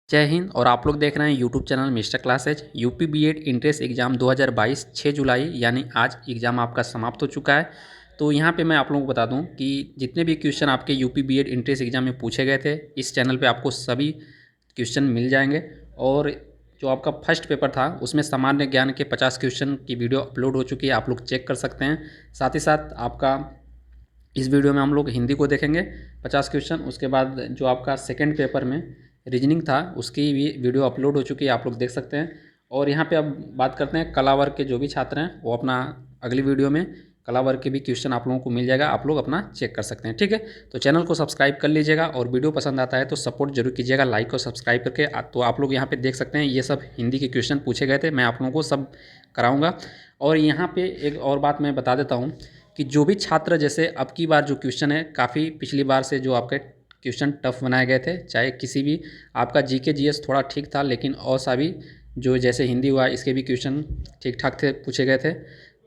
जय हिंद। और आप लोग देख रहे हैं YouTube channel Mister Classes. UP BEd entrance exam 2022 6 जुलाई यानी आज एग्ज़ाम आपका समाप्त हो चुका है। तो यहाँ पे मैं आप लोगों को बता दूं कि जितने भी क्वेश्चन आपके यूपी बीएड इंट्रेंस एग्ज़ाम में पूछे गए थे इस चैनल पे आपको सभी क्वेश्चन मिल जाएंगे। और जो आपका फर्स्ट पेपर था उसमें सामान्य ज्ञान के 50 क्वेश्चन की वीडियो अपलोड हो चुकी है, आप लोग चेक कर सकते हैं। साथ ही साथ आपका इस वीडियो में हम लोग हिंदी को देखेंगे 50 क्वेश्चन। उसके बाद जो आपका सेकंड पेपर में रीजनिंग था उसकी भी वीडियो अपलोड हो चुकी है, आप लोग देख सकते हैं। और यहाँ पे अब बात करते हैं कला वर्ग के जो भी छात्र हैं वो अपना अगली वीडियो में कला वर्ग के भी क्वेश्चन आप लोगों को मिल जाएगा, आप लोग अपना चेक कर सकते हैं। ठीक है, तो चैनल को सब्सक्राइब कर लीजिएगा और वीडियो पसंद आता है तो सपोर्ट जरूर कीजिएगा लाइक और सब्सक्राइब करके। तो आप लोग यहाँ पे देख सकते हैं ये सब हिंदी के क्वेश्चन पूछे गए थे, मैं आप लोगों को सब कराऊँगा। और यहाँ पे एक और बात मैं बता देता हूँ कि जो भी छात्र जैसे अब की बार जो क्वेश्चन है काफ़ी पिछली बार से जो आपके क्वेश्चन टफ बनाए गए थे, चाहे किसी भी आपका जीके जीएस थोड़ा ठीक था लेकिन और सा भी जो जैसे हिंदी हुआ इसके भी क्वेश्चन ठीक ठाक थे पूछे गए थे।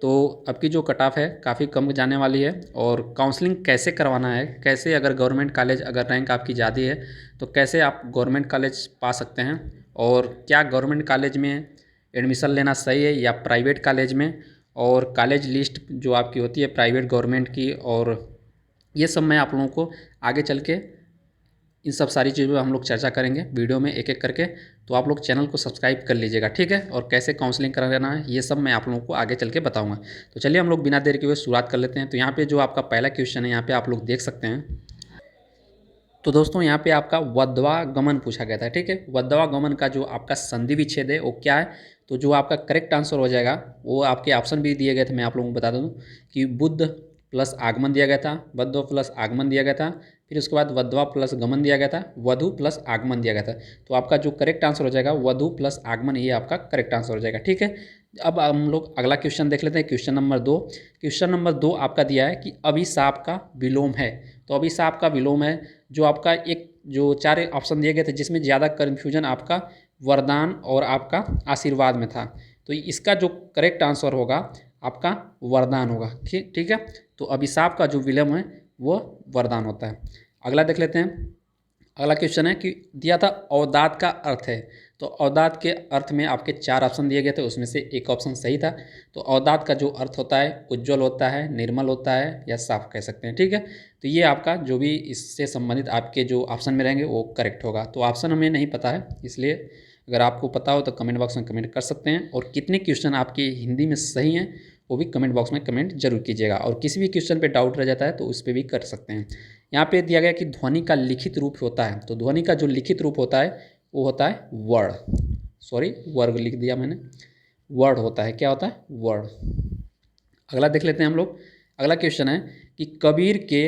तो अब की जो कट ऑफ है काफ़ी कम जाने वाली है। और काउंसलिंग कैसे करवाना है, कैसे अगर गवर्नमेंट कॉलेज अगर रैंक आपकी ज़्यादा है तो कैसे आप गवर्नमेंट कॉलेज पा सकते हैं, और क्या गवर्नमेंट कॉलेज में एडमिशन लेना सही है या प्राइवेट कॉलेज में, और कॉलेज लिस्ट जो आपकी होती है प्राइवेट गवर्नमेंट की, और ये सब मैं आप लोगों को आगे चल के इन सब सारी चीज़ों पर हम लोग चर्चा करेंगे वीडियो में एक एक करके। तो आप लोग चैनल को सब्सक्राइब कर लीजिएगा, ठीक है। और कैसे काउंसलिंग कराना है ये सब मैं आप लोगों को आगे चल के बताऊँगा। तो चलिए हम लोग बिना देर के हुए शुरुआत कर लेते हैं। तो यहाँ पे जो आपका पहला क्वेश्चन है यहाँ पे आप लोग देख सकते हैं। तो दोस्तों यहाँ पे आपका वद्वा गमन पूछा गया था, ठीक है। वद्वा गमन का जो आपका संधि विच्छेद है वो क्या है, तो जो आपका करेक्ट आंसर हो जाएगा वो आपके ऑप्शन भी दिए गए थे, मैं आप लोगों को बता दूँ कि बुद्ध प्लस आगमन दिया गया था, वद्व प्लस आगमन दिया गया था, फिर उसके बाद वद्वा प्लस गमन दिया गया था, वधु प्लस आगमन दिया गया था। तो आपका जो करेक्ट आंसर हो जाएगा वधु प्लस आगमन, ये आपका करेक्ट आंसर हो जाएगा, ठीक है। अब हम लोग अगला क्वेश्चन देख लेते हैं, क्वेश्चन नंबर 2। क्वेश्चन नंबर 2 आपका दिया है कि अभिशाप का विलोम है। तो अभिशाप का विलोम है जो आपका एक जो 4 ऑप्शन दिए गए थे जिसमें ज़्यादा कन्फ्यूजन आपका वरदान और आपका आशीर्वाद में था। तो इसका जो करेक्ट आंसर होगा आपका वरदान होगा, ठीक ठीक है। तो अभिशाप का जो विलोम है वो वरदान होता है। अगला देख लेते हैं। अगला क्वेश्चन है कि दिया था अवदात का अर्थ है। तो अवदात के अर्थ में आपके 4 ऑप्शन दिए गए थे, उसमें से एक ऑप्शन सही था। तो अवदात का जो अर्थ होता है उज्ज्वल होता है, निर्मल होता है या साफ कह सकते हैं, ठीक है। तो ये आपका जो भी इससे संबंधित आपके जो ऑप्शन में रहेंगे वो करेक्ट होगा। तो ऑप्शन हमें नहीं पता है, इसलिए अगर आपको पता हो तो कमेंट बॉक्स में कमेंट कर सकते हैं। और कितने क्वेश्चन आपके हिंदी में सही हैं वो भी कमेंट बॉक्स में कमेंट जरूर कीजिएगा। और किसी भी क्वेश्चन पे डाउट रह जाता है तो उस पर भी कर सकते हैं। यहाँ पे दिया गया कि ध्वनि का लिखित रूप होता है। तो ध्वनि का जो लिखित रूप होता है वो होता है वर्ड, सॉरी वर्ग लिख दिया मैंने, वर्ड होता है। क्या होता है? वर्ड। अगला देख लेते हैं हम लोग। अगला क्वेश्चन है कि कबीर के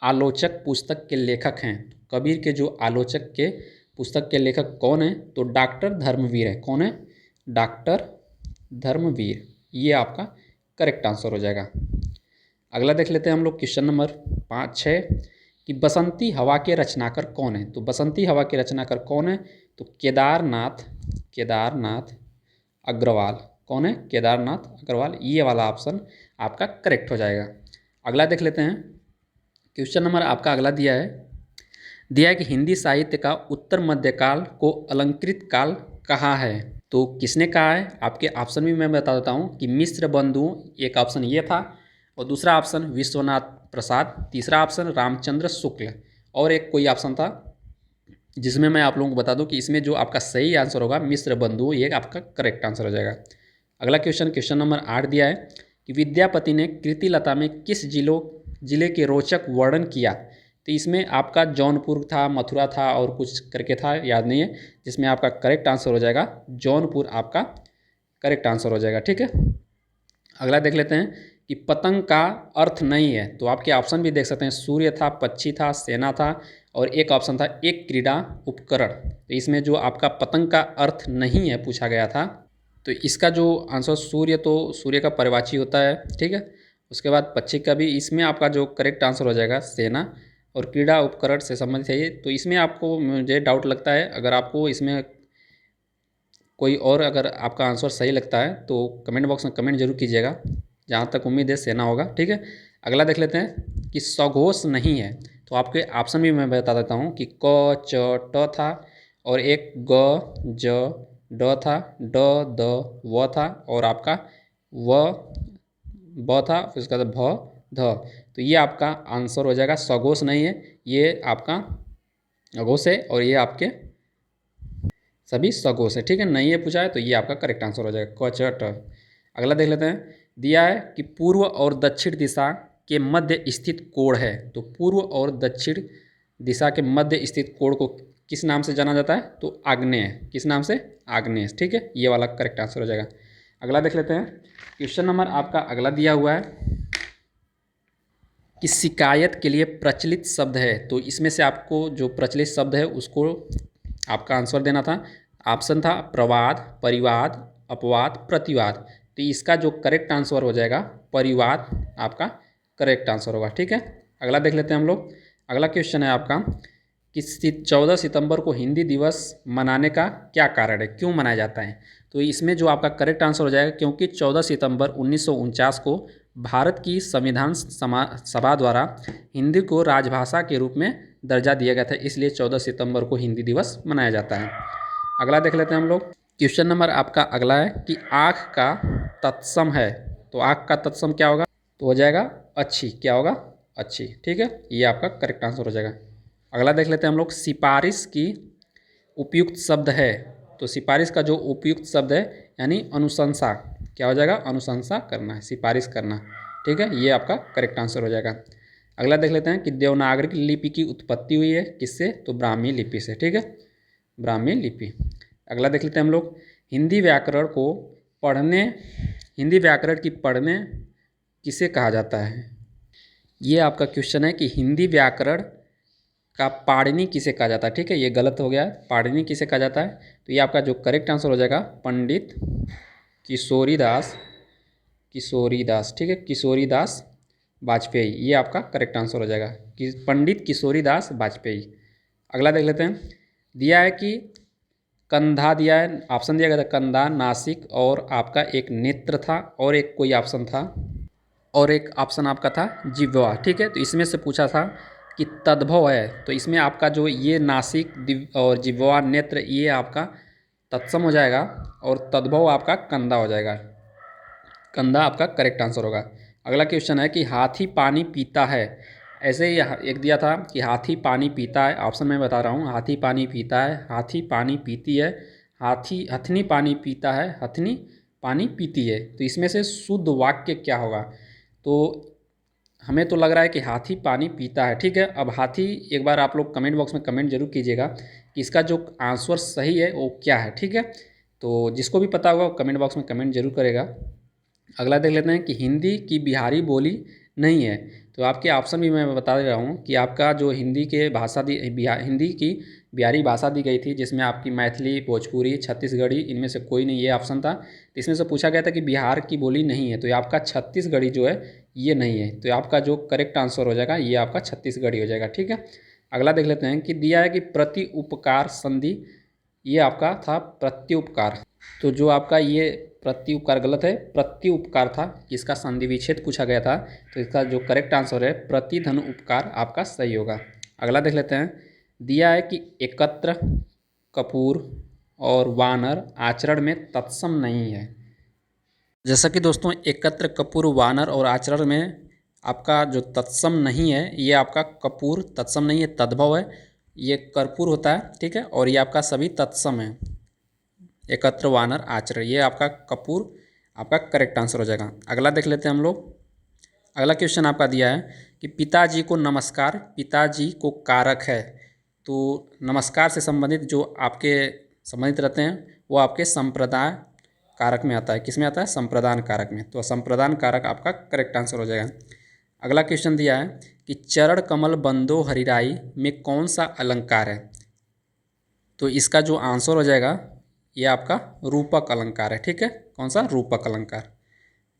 आलोचक पुस्तक के लेखक हैं। कबीर के जो आलोचक के पुस्तक के लेखक कौन है, तो डॉक्टर धर्मवीर है। कौन है? डॉक्टर धर्मवीर, ये आपका करेक्ट आंसर हो जाएगा। अगला देख लेते हैं हम लोग क्वेश्चन नंबर 5-6 कि बसंती हवा के रचनाकार कौन है। तो बसंती हवा के रचनाकार कौन है, तो केदारनाथ अग्रवाल। कौन है? केदारनाथ अग्रवाल, ये वाला ऑप्शन आपका करेक्ट हो जाएगा। अगला देख लेते हैं। क्वेश्चन नंबर आपका अगला दिया है कि हिंदी साहित्य का उत्तर मध्यकाल को अलंकृत काल कहा है। तो किसने कहा है, आपके ऑप्शन भी मैं बता देता हूँ कि मिश्र बंधु, एक ऑप्शन ये था, और दूसरा ऑप्शन विश्वनाथ प्रसाद, तीसरा ऑप्शन रामचंद्र शुक्ल, और एक कोई ऑप्शन था जिसमें मैं आप लोगों को बता दूं कि इसमें जो आपका सही आंसर होगा मिश्र बंधु, ये आपका करेक्ट आंसर हो जाएगा। अगला क्वेश्चन नंबर 8 दिया है कि विद्यापति ने कृतिलता में किस जिले के रोचक वर्णन किया। तो इसमें आपका जौनपुर था, मथुरा था और कुछ करके था, याद नहीं है, जिसमें आपका करेक्ट आंसर हो जाएगा जौनपुर, आपका करेक्ट आंसर हो जाएगा, ठीक है। अगला देख लेते हैं कि पतंग का अर्थ नहीं है। तो आपके ऑप्शन भी देख सकते हैं, सूर्य था, पक्षी था, सेना था, और एक ऑप्शन था एक क्रीड़ा उपकरण। तो इसमें जो आपका पतंग का अर्थ नहीं है पूछा गया था, तो इसका जो आंसर सूर्य, तो सूर्य का परिवाची होता है, ठीक है। उसके बाद पक्षी का भी, इसमें आपका जो करेक्ट आंसर हो जाएगा सेना, और क्रीड़ा उपकरण से संबंधित है ये। तो इसमें आपको मुझे डाउट लगता है, अगर आपको इसमें कोई और अगर आपका आंसर सही लगता है तो कमेंट बॉक्स में कमेंट जरूर कीजिएगा। जहाँ तक उम्मीद है सेना होगा, ठीक है। अगला देख लेते हैं कि सघोष नहीं है। तो आपके ऑप्शन भी मैं बता देता हूँ कि क च ट था, और एक ग ज ड था, ड द व था, और आपका व ब था, फिर उसके बाद भ ध। तो ये आपका आंसर हो जाएगा। सघोष नहीं है, ये आपका अघोष है, और ये आपके सभी सघोष है। ठीक है, नहीं है पूछा है तो ये आपका करेक्ट आंसर हो जाएगा क च ट। अगला देख लेते हैं। दिया है कि पूर्व और दक्षिण दिशा के मध्य स्थित कोण है। तो पूर्व और दक्षिण दिशा के मध्य स्थित कोण को किस नाम से जाना जाता है? तो आग्नेय। किस नाम से? आग्नेय। ठीक है, ये वाला करेक्ट आंसर हो जाएगा। अगला देख लेते हैं। क्वेश्चन नंबर आपका अगला दिया हुआ है कि शिकायत के लिए प्रचलित शब्द है। तो इसमें से आपको जो प्रचलित शब्द है उसको आपका आंसर देना था। ऑप्शन था प्रवाद, परिवाद, अपवाद, प्रतिवाद। तो इसका जो करेक्ट आंसर हो जाएगा परिवाद आपका करेक्ट आंसर होगा। ठीक है, अगला देख लेते हैं हम लोग। अगला क्वेश्चन है आपका कि 14 सितंबर को हिंदी दिवस मनाने का क्या कारण है, क्यों मनाया जाता है? तो इसमें जो आपका करेक्ट आंसर हो जाएगा क्योंकि 14 सितंबर 1949 को भारत की संविधान सभा द्वारा हिंदी को राजभाषा के रूप में दर्जा दिया गया था, इसलिए 14 सितंबर को हिंदी दिवस मनाया जाता है। अगला देख लेते हैं हम लोग। क्वेश्चन नंबर आपका अगला है कि आँख का तत्सम है। तो आँख का तत्सम क्या होगा? तो हो जाएगा अच्छी। क्या होगा? अच्छी। ठीक है, ये आपका करेक्ट आंसर हो जाएगा। अगला देख लेते हैं हम लोग। सिफारिश की उपयुक्त शब्द है। तो सिफारिश का जो उपयुक्त शब्द है यानी अनुशंसा। क्या हो जाएगा? अनुशंसा करना है, सिफारिश करना। ठीक है, ये आपका करेक्ट आंसर हो जाएगा। अगला देख लेते हैं कि देवनागरी लिपि की उत्पत्ति हुई है किससे? तो ब्राह्मी लिपि से। ठीक है, ब्राह्मी लिपि। अगला देख लेते हैं हम लोग। हिंदी व्याकरण की पढ़ने किसे कहा जाता है? ये आपका क्वेश्चन है कि हिंदी व्याकरण का पाणिनि किसे कहा जाता है। ठीक है, ये गलत हो गया है। पाणिनि किसे कहा जाता है? तो ये आपका जो करेक्ट आंसर हो जाएगा पंडित किशोरीदास। ठीक है, किशोरीदास वाजपेयी। ये आपका करेक्ट आंसर हो जाएगा कि पंडित किशोरीदास वाजपेयी। अगला देख लेते हैं। दिया है कि कंधा दिया है, ऑप्शन दिया गया था कंधा, नासिक, और आपका एक नेत्र था, और एक कोई ऑप्शन था, और एक ऑप्शन आपका था जिह्वा। ठीक है, तो इसमें से पूछा था कि तद्भव है। तो इसमें आपका जो ये नासिक और जिह्वा नेत्र ये आपका तत्सम हो जाएगा, और तद्भव आपका कंधा हो जाएगा। कंधा आपका करेक्ट आंसर होगा। अगला क्वेश्चन है कि हाथी पानी पीता है। ऐसे ही एक दिया था कि हाथी पानी पीता है। ऑप्शन में बता रहा हूँ। हाथी पानी पीता है, हाथी पानी पीती है, हथनी पानी पीता है, हथनी पानी पीती है। तो इसमें से शुद्ध वाक्य क्या होगा? तो हमें तो लग रहा है कि हाथी पानी पीता है। ठीक है, अब हाथी एक बार आप लोग कमेंट बॉक्स में कमेंट जरूर कीजिएगा कि इसका जो आंसर सही है वो क्या है। ठीक है, तो जिसको भी पता होगा वो कमेंट बॉक्स में कमेंट जरूर करेगा। अगला देख लेते हैं कि हिंदी की बिहारी बोली नहीं है। तो आपके ऑप्शन भी मैं बता दे रहा हूँ कि आपका जो हिंदी की बिहारी भाषा दी गई थी, जिसमें आपकी मैथिली, भोजपुरी, छत्तीसगढ़ी, इनमें से कोई नहीं, ये ऑप्शन था। तो इसमें से पूछा गया था कि बिहार की बोली नहीं है, तो ये आपका छत्तीसगढ़ी जो है ये नहीं है। तो आपका जो करेक्ट आंसर हो जाएगा ये आपका छत्तीसगढ़ी हो जाएगा। ठीक है, अगला देख लेते हैं कि दिया है कि प्रति उपकार संधि, ये आपका था प्रत्युपकार। तो जो आपका ये प्रत्युपकार गलत है, प्रत्युपकार था, इसका संधि विच्छेद पूछा गया था। तो इसका जो करेक्ट आंसर है प्रतिधन उपकार आपका सही होगा। अगला देख लेते हैं। दिया है कि एकत्र, कपूर और वानर आचरण में तत्सम नहीं है। जैसा कि दोस्तों एकत्र, कपूर, वानर और आचरण में आपका जो तत्सम नहीं है, ये आपका कपूर तत्सम नहीं है, तद्भव है। ये कर्पूर होता है। ठीक है, और ये आपका सभी तत्सम है। एकत्र, वानर, आचरण, ये आपका कपूर आपका करेक्ट आंसर हो जाएगा। अगला देख लेते हैं हम लोग। अगला क्वेश्चन आपका दिया है कि पिताजी को नमस्कार पिताजी को कारक है। तो नमस्कार से संबंधित जो आपके संबंधित रहते हैं वो आपके संप्रदाय कारक में आता है। किस में आता है? संप्रदान कारक में। तो संप्रदान कारक आपका करेक्ट आंसर हो जाएगा। अगला क्वेश्चन दिया है कि चरण कमल बंदो हरिराई में कौन सा अलंकार है? तो इसका जो आंसर हो जाएगा ये आपका रूपक अलंकार है। ठीक है, कौन सा? रूपक अलंकार।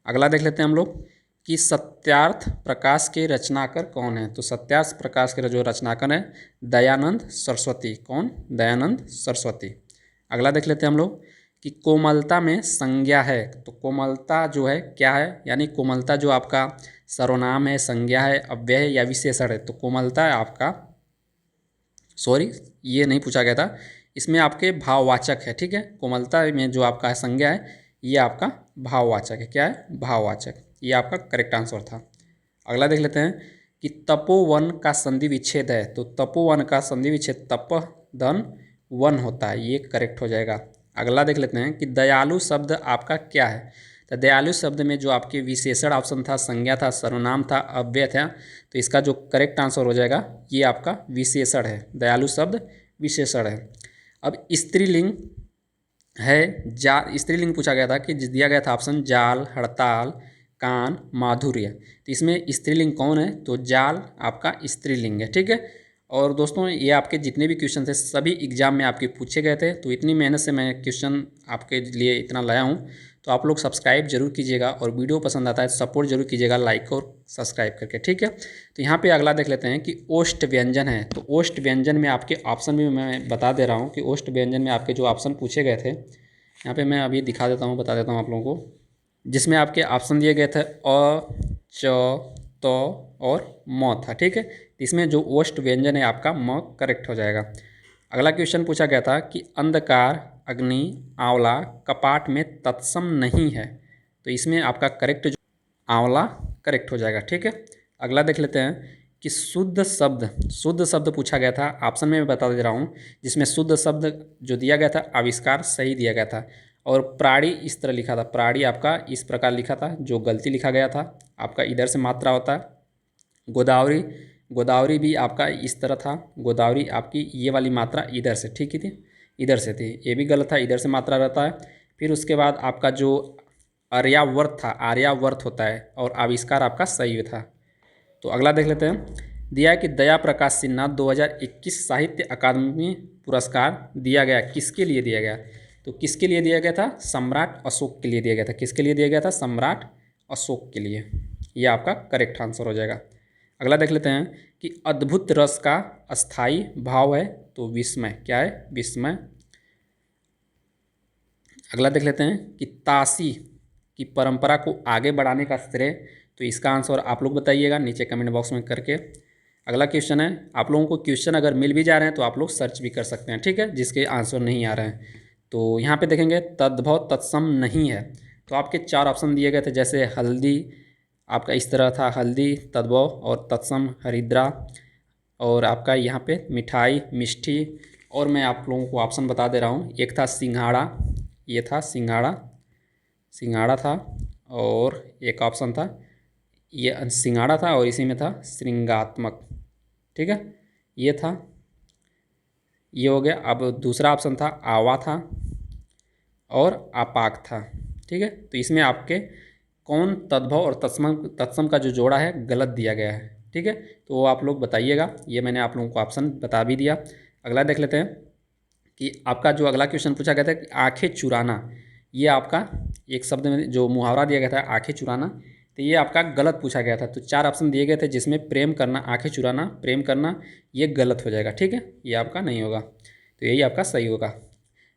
अगला देख लेते हैं हम लोग कि सत्यार्थ प्रकाश के रचनाकार कौन है? तो सत्यार्थ प्रकाश के जो रचनाकार है दयानंद सरस्वती। कौन? दयानंद सरस्वती। अगला देख लेते हैं हम लोग कि कोमलता में संज्ञा है। तो कोमलता जो है क्या है? यानी कोमलता जो आपका सर्वनाम है, संज्ञा है, अव्यय है या विशेषण है। तो कोमलता है आपका, सॉरी ये नहीं पूछा गया था, इसमें आपके भाववाचक है, ठीक है। कोमलता में जो आपका संज्ञा है ये आपका भाववाचक है। क्या है? भाववाचक। ये आपका करेक्ट आंसर था। अगला देख लेते हैं कि तपोवन का संधि विच्छेद है, तो तपोवन का संधि विच्छेद तप धन वन होता है, ये करेक्ट हो जाएगा। अगला देख लेते हैं कि दयालु शब्द आपका क्या है। तो दयालु शब्द में जो आपके विशेषण ऑप्शन था, संज्ञा था, सर्वनाम था, अव्यय था, तो इसका जो करेक्ट आंसर हो जाएगा ये आपका विशेषण है। दयालु शब्द विशेषण है। अब स्त्रीलिंग है स्त्रीलिंग पूछा गया था कि दिया गया था ऑप्शन जाल, हड़ताल, कान, माधुर्य। तो इसमें स्त्रीलिंग कौन है? तो जाल आपका स्त्रीलिंग है, ठीक है। और दोस्तों ये आपके जितने भी क्वेश्चन थे सभी एग्जाम में आपके पूछे गए थे, तो इतनी मेहनत से मैं क्वेश्चन आपके लिए इतना लाया हूँ। तो आप लोग सब्सक्राइब जरूर कीजिएगा और वीडियो पसंद आता है तो सपोर्ट जरूर कीजिएगा लाइक और सब्सक्राइब करके, ठीक है। तो यहाँ पे अगला देख लेते हैं कि ओष्ठ व्यंजन है। तो ओष्ठ व्यंजन में आपके ऑप्शन भी मैं बता दे रहा हूँ कि ओष्ठ व्यंजन में आपके जो ऑप्शन पूछे गए थे यहाँ पे मैं अभी दिखा देता हूँ, बता देता हूँ आप लोगों को, जिसमें आपके ऑप्शन दिए गए थे अ, च, त और म था, ठीक है। इसमें जो ओष्ठ व्यंजन है आपका म करेक्ट हो जाएगा। अगला क्वेश्चन पूछा गया था कि अंधकार, अग्नि, आंवला कपाट में तत्सम नहीं है, तो इसमें आपका करेक्ट जो आंवला करेक्ट हो जाएगा, ठीक है। अगला देख लेते हैं कि शुद्ध शब्द पूछा गया था, ऑप्शन में मैं बता दे रहा हूँ, जिसमें शुद्ध शब्द जो दिया गया था आविष्कार सही दिया गया था। और प्राणी इस तरह लिखा था, प्राणी आपका इस प्रकार लिखा था, जो गलती लिखा गया था आपका इधर से मात्रा होता है। गोदावरी भी आपका इस तरह था, गोदावरी आपकी ये वाली मात्रा इधर से, ठीक ही थी, इधर से थी, ये भी गलत था, इधर से मात्रा रहता है। फिर उसके बाद आपका जो आर्यावर्त था, आर्यावर्त होता है, और आविष्कार आपका सही था। तो अगला देख लेते हैं, दिया है कि दया प्रकाश सिन्हा 2021 साहित्य अकादमी पुरस्कार दिया गया, किसके लिए दिया गया? तो किसके लिए दिया गया था? सम्राट अशोक के लिए दिया गया था। किसके लिए दिया गया था? सम्राट अशोक के लिए। ये आपका करेक्ट आंसर हो जाएगा। अगला देख लेते हैं कि अद्भुत रस का अस्थाई भाव है, तो विस्मय। क्या है? विस्मय। अगला देख लेते हैं कि ताशी की परंपरा को आगे बढ़ाने का श्रेय, तो इसका आंसर आप लोग बताइएगा नीचे कमेंट बॉक्स में करके। अगला क्वेश्चन है, आप लोगों को क्वेश्चन अगर मिल भी जा रहे हैं तो आप लोग सर्च भी कर सकते हैं, ठीक है, जिसके आंसर नहीं आ रहे हैं। तो यहाँ पे देखेंगे तद्भव तत्सम नहीं है, तो आपके 4 ऑप्शन दिए गए थे, जैसे हल्दी आपका इस तरह था, हल्दी तद्भव, और तत्सम हरिद्रा, और आपका यहाँ पे मिठाई मिष्ठी। और मैं आप लोगों को ऑप्शन बता दे रहा हूँ, एक था सिंघाड़ा, ये था सिंघाड़ा था, और एक ऑप्शन था ये सिंघाड़ा था और इसी में था श्रृंगात्मक, ठीक है, ये था, ये हो गया। अब दूसरा ऑप्शन था आवा था और आपाक था, ठीक है। तो इसमें आपके कौन तद्भव और तत्सम का जो जोड़ा है गलत दिया गया है, ठीक है, तो वो आप लोग बताइएगा। ये मैंने आप लोगों को ऑप्शन बता भी दिया। अगला देख लेते हैं कि आपका जो अगला क्वेश्चन पूछा गया था कि आंखें चुराना, ये आपका एक शब्द में जो मुहावरा दिया गया था आंखें चुराना, तो ये आपका गलत पूछा गया था। तो 4 ऑप्शन दिए गए थे, जिसमें प्रेम करना, आंखें चुराना, प्रेम करना, ये गलत हो जाएगा, ठीक है, ये आपका नहीं होगा, तो यही आपका सही होगा।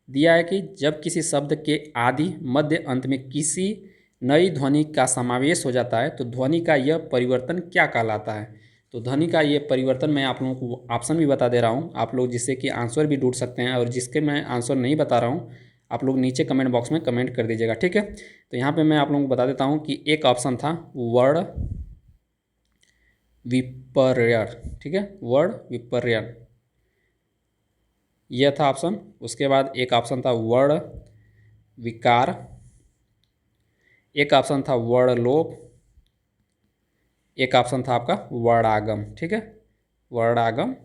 दिया है कि जब किसी शब्द के आदि मध्य अंत में किसी नई ध्वनि का समावेश हो जाता है तो ध्वनि का यह परिवर्तन क्या कहलाता है? तो ध्वनि का ये परिवर्तन मैं आप लोगों को ऑप्शन भी बता दे रहा हूँ, आप लोग जिससे कि आंसर भी ढूंढ सकते हैं, और जिसके मैं आंसर नहीं बता रहा हूँ आप लोग नीचे कमेंट बॉक्स में कमेंट कर दीजिएगा, ठीक है। तो यहाँ पे मैं आप लोगों को बता देता हूँ कि एक ऑप्शन था वर्ण विपर्य, ठीक है, वर्ण विपर्य, यह था ऑप्शन। उसके बाद एक ऑप्शन था वर्ण विकार, एक ऑप्शन था वर्णलोप, एक ऑप्शन था आपका वर्णागम, ठीक है, वर्णागम।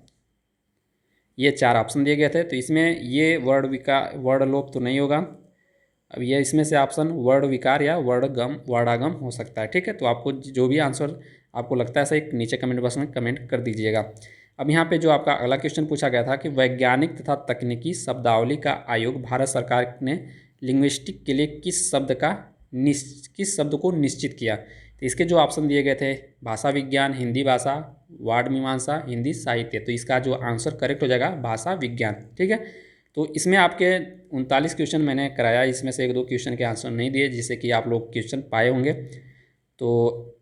ये 4 ऑप्शन दिए गए थे, तो इसमें ये वर्णलोप तो नहीं होगा। अब ये इसमें से ऑप्शन वर्ण विकार या वर्णागम हो सकता है, ठीक है। तो आपको जो भी आंसर आपको लगता है सही नीचे कमेंट बॉक्स में कमेंट कर दीजिएगा। अब यहाँ पे जो आपका अगला क्वेश्चन पूछा गया था कि वैज्ञानिक तथा तकनीकी शब्दावली का आयोग भारत सरकार ने लिंग्विस्टिक के लिए किस शब्द को निश्चित किया? तो इसके जो ऑप्शन दिए गए थे भाषा विज्ञान, हिंदी भाषा, वाद मीमांसा, हिंदी साहित्य, तो इसका जो आंसर करेक्ट हो जाएगा भाषा विज्ञान, ठीक है। तो इसमें आपके 39 क्वेश्चन मैंने कराया, इसमें से 1-2 क्वेश्चन के आंसर नहीं दिए, जिससे कि आप लोग क्वेश्चन पाए होंगे। तो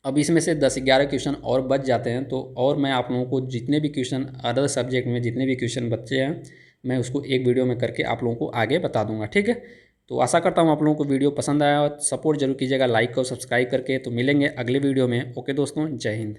अब इसमें से 10-11 क्वेश्चन और बच जाते हैं, तो और मैं आप लोगों को जितने भी क्वेश्चन अदर सब्जेक्ट में जितने भी क्वेश्चन बचे हैं मैं उसको एक वीडियो में करके आप लोगों को आगे बता दूंगा। ठीक है, तो आशा करता हूँ आप लोगों को वीडियो पसंद आया, सपोर्ट जरूर कीजिएगा लाइक और सब्सक्राइब करके। तो मिलेंगे अगले वीडियो में। ओके दोस्तों, जय हिंद।